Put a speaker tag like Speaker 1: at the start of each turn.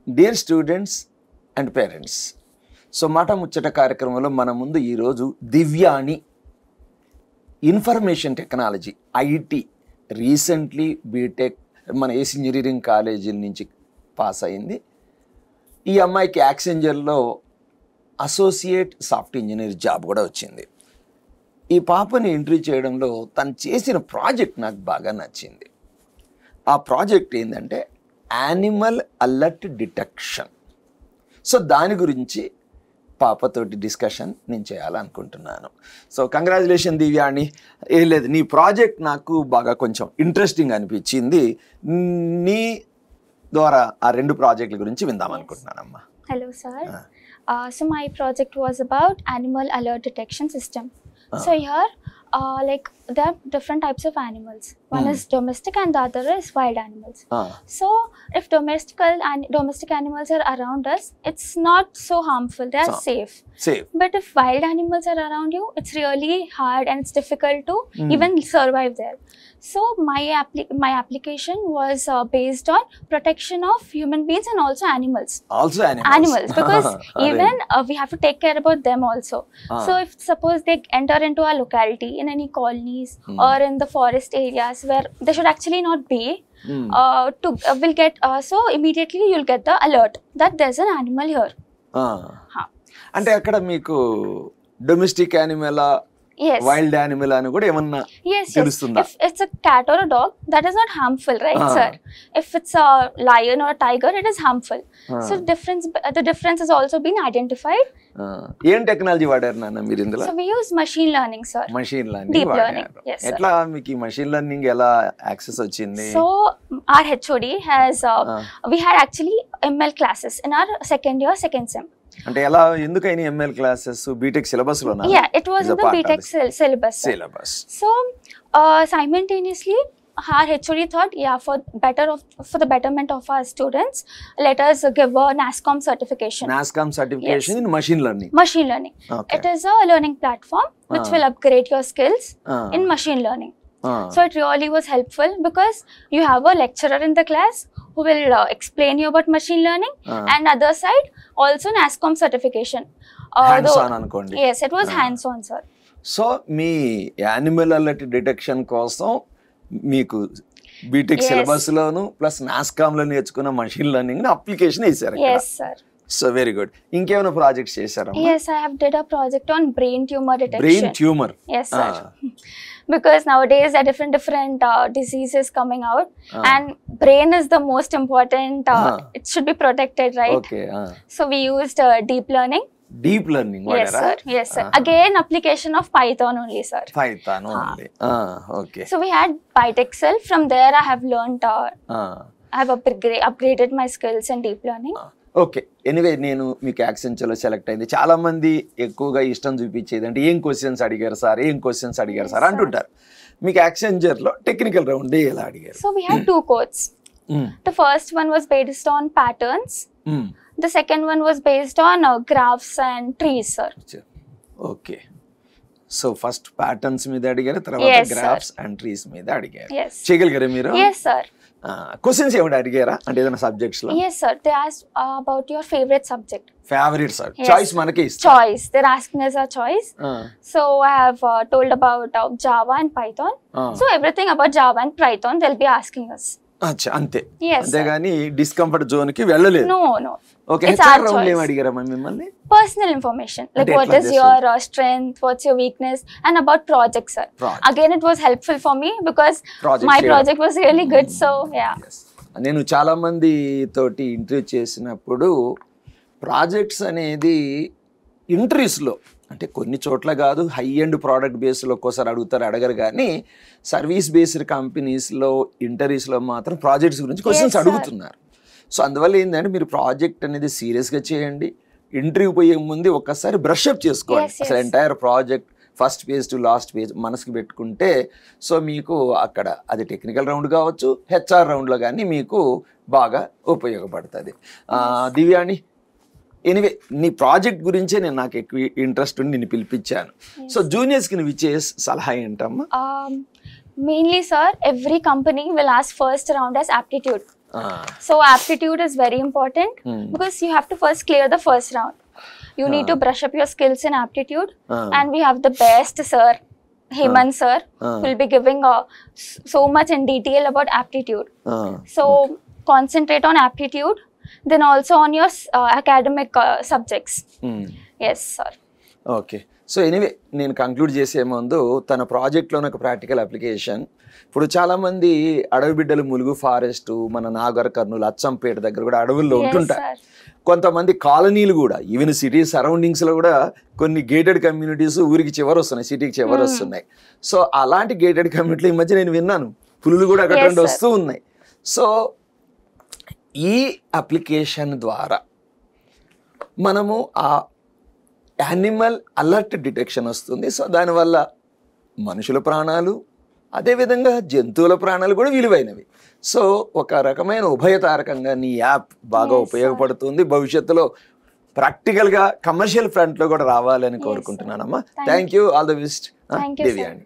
Speaker 1: Dear students and parents, so మాట ముచ్చట కార్యక్రమంలో మన ముందు ఈరోజు Divyani information technology IT recently BTech మన ఏసీ ఇంజనీరింగ్ కాలేజీ నుంచి పాస్ అయింది. ఈ అమ్మాయికి యాక్సెంజర్లో అసోసియేట్ సాఫ్ట్ ఇంజనీర్ జాబ్ కూడా వచ్చింది. ఈ పాపని ఎంట్రీ చేయడంలో తను చేసిన ప్రాజెక్ట్ నాకు బాగా నచ్చింది. ఆ ప్రాజెక్ట్ ఏంటంటే యానిమల్ అలర్ట్ డిటెక్షన్. సో దాని గురించి పాపతోటి డిస్కషన్ నేను చేయాలనుకుంటున్నాను. So congratulation Divyani. ఏం లేదు, నీ ప్రాజెక్ట్ నాకు బాగా కొంచెం ఇంట్రెస్టింగ్ అనిపించింది. నీ ద్వారా ఆ రెండు ప్రాజెక్టుల గురించి విందామనుకుంటున్నానమ్మా.
Speaker 2: Hello sir. So my project was about animal alert detection system. So here like there are different types of animals. One is domestic and the other is wild animals. So if domestic animals are around us, it's not so harmful, they are safe. But if wild animals are around you, it's really hard and it's difficult to even survive there. So my application was based on protection of human beings and also animals. Animals because even we have to take care about them also. So if suppose they enter into our locality in any colonies or in the forest areas where they should actually not be, will get so immediately you'll get the alert that there's an animal here.
Speaker 1: అంటే అక్కడ మీకు domestic animal wild animal అని కూడా ఏమన్నా తెలుస్తుందా?
Speaker 2: If it's a cat or a dog, that is not harmful, right sir? If it's a lion or a tiger, it is harmful. So the difference has also been identified.
Speaker 1: ఏం technology వాడారు నాన్న మీరు ఇందులో?
Speaker 2: So we use machine learning sir.
Speaker 1: Machine learning,
Speaker 2: deep learning. Yes sir.
Speaker 1: ఎట్లా మీకు ఈ machine learning ఎలా access వచ్చింది?
Speaker 2: So our HOD has we had actually ML classes in our second year second sem.
Speaker 1: అంటే ఎలా ఎందుకైనా ఎంఎల్ క్లాసెస్ బీటెక్ సిలబస్ లోనా?
Speaker 2: Yeah, it was in the BTech syllabus. So simultaneously our HOD thought, yeah, for the betterment of our students, let us give a NASSCOM certification.
Speaker 1: NASSCOM certification in machine learning.
Speaker 2: Machine learning. Okay. It is a learning platform which will upgrade your skills in machine learning. So it really was helpful because you have a lecturer in the class who will explain you about machine learning, and other side also NASSCOM certification.
Speaker 1: Hands on అనుకోండి.
Speaker 2: Yes, it was hands on sir.
Speaker 1: So me animal alert detection కోసం మీకు BTech syllabus లోను plus NASSCOM లో నేర్చుకున్న machine learning application వేశారు.
Speaker 2: Yes sir.
Speaker 1: So very good. ఇంకేమైనా projects చేశారా?
Speaker 2: Yes, I have did a project on brain tumor detection.
Speaker 1: Brain tumor?
Speaker 2: Yes sir. Because nowadays there are different diseases coming out, and brain is the most important. It should be protected, right?
Speaker 1: Okay.
Speaker 2: So we used deep learning.
Speaker 1: Deep learning,
Speaker 2: yes sir. Yes sir. Again application of Python only sir.
Speaker 1: Python only. Okay.
Speaker 2: So we had PyTextCell. From there I have learned I have upgraded my skills in deep learning.
Speaker 1: Okay. Anyway నేను మీకు యాక్సెంచర్లో select అయింది. చాలా మంది ఎక్కువగా ఇష్టం చూపించేది అంటే ఏం క్వశ్చన్స్ అడిగారు సార్ అంటుంటారు. మీకు యాక్సెంచర్లో టెక్నికల్ రౌండ్ ఎలా అడిగారు?
Speaker 2: So we had two codes. The first one was based on patterns. The second one was based on graphs and trees sir.
Speaker 1: Okay. So first patterns మీద అడిగారు, తర్వాత గ్రాఫ్స్ అండ్ ట్రీస్ మీద అడిగారు. చేయగలిగారా మీరు?
Speaker 2: Yes sir.
Speaker 1: Questions ఏమైనా అడిగారా అంటే ఏదైనా సబ్జెక్ట్స్ లో?
Speaker 2: Yes sir, they asked about your favorite subject.
Speaker 1: Favorite sir, choice మనకి ఇస్తారు.
Speaker 2: Choice, they're asking us a choice. So I have told about Java and Python. So everything about Java and Python they'll be asking us.
Speaker 1: అచ్చా, అంతే.
Speaker 2: అంతేగాని
Speaker 1: discomfort zone కి వెళ్ళలేదు.
Speaker 2: No.
Speaker 1: Okay. HR round ఏం అడిగారా మిమ్మల్ని?
Speaker 2: Personal information, like what is your strength, what's your weakness, and about projects sir. Again it was helpful for me because my project was really good. So yeah.
Speaker 1: నేను చాలా మంది తోటి interview చేసినప్పుడు projects అనేది ఇంటర్వ్యూస్లో అంటే కొన్ని చోట్ల కాదు, హై ఎండ్ ప్రోడక్ట్ బేస్లో ఒక్కోసారి అడగరు కానీ సర్వీస్ బేస్డ్ కంపెనీస్లో ఇంటర్వ్యూస్లో మాత్రం ప్రాజెక్ట్స్ గురించి క్వశ్చన్స్ అడుగుతున్నారు. సో అందువల్ల ఏంటంటే మీరు ప్రాజెక్ట్ అనేది సీరియస్గా చేయండి. ఇంటర్వ్యూ పోయే ముందు ఒక్కసారి బ్రష్ అప్ చేసుకోండి. అసలు entire project first page to last page మనసుకి పెట్టుకుంటే సో మీకు అక్కడ అది టెక్నికల్ రౌండ్ కావచ్చు, హెచ్ఆర్ రౌండ్లో కానీ మీకు బాగా ఉపయోగపడుతుంది. దివ్యాని, ఎనివే నీ ప్రాజెక్ట్ గురించే నేను నాకు ఎక్కువ ఇంట్రెస్ట్ ఉండి నిన్ను పిలిపించాను. సో జూనియర్స్కి నువ్వు ఇచ్చే సలహా ఏంటమ్మా?
Speaker 2: Mainly sir, every company will ask first round as aptitude. So aptitude is very important because you have to first clear the first round. You need to brush up your skills in aptitude, and we have the best sir, Hemant sir, will be giving so much in detail about aptitude. So concentrate on aptitude, then also on your academic subjects. Yes sir.
Speaker 1: Okay. So anyway నేను conclude చేసే ముందు తన ప్రాజెక్ట్లోని ఒక practical application. ఇప్పుడు చాలామంది అడవి బిడ్డలు Mulugu forest, మన నాగర్ కర్నూలు అచ్చంపేట దగ్గర కూడా అడవుల్లో ఉంటుంటారు. కొంతమంది కాలనీలు కూడా ఈవెన్ సిటీ సరౌండింగ్స్లో కూడా కొన్ని గేటెడ్ కమ్యూనిటీస్ ఊరికి చివరి వస్తున్నాయి, సిటీకి చివరి వస్తున్నాయి. సో అలాంటి గేటెడ్ కమ్యూనిటీలు ఈ మధ్య నేను విన్నాను, పులులు కూడా అక్కడ నుండి వస్తూ ఉన్నాయి. సో ఈ అప్లికేషన్ ద్వారా మనము ఆ యానిమల్ అలర్ట్ డిటెక్షన్ వస్తుంది. సో దానివల్ల మనుషుల ప్రాణాలు అదేవిధంగా జంతువుల ప్రాణాలు కూడా విలువైనవి. సో ఒక రకమైన ఉభయతారకంగా నీ యాప్ బాగా ఉపయోగపడుతుంది. భవిష్యత్తులో ప్రాక్టికల్గా కమర్షియల్ ఫ్రంట్లో కూడా రావాలని కోరుకుంటున్నానమ్మా. Thank you. All the best దివ్యాండి.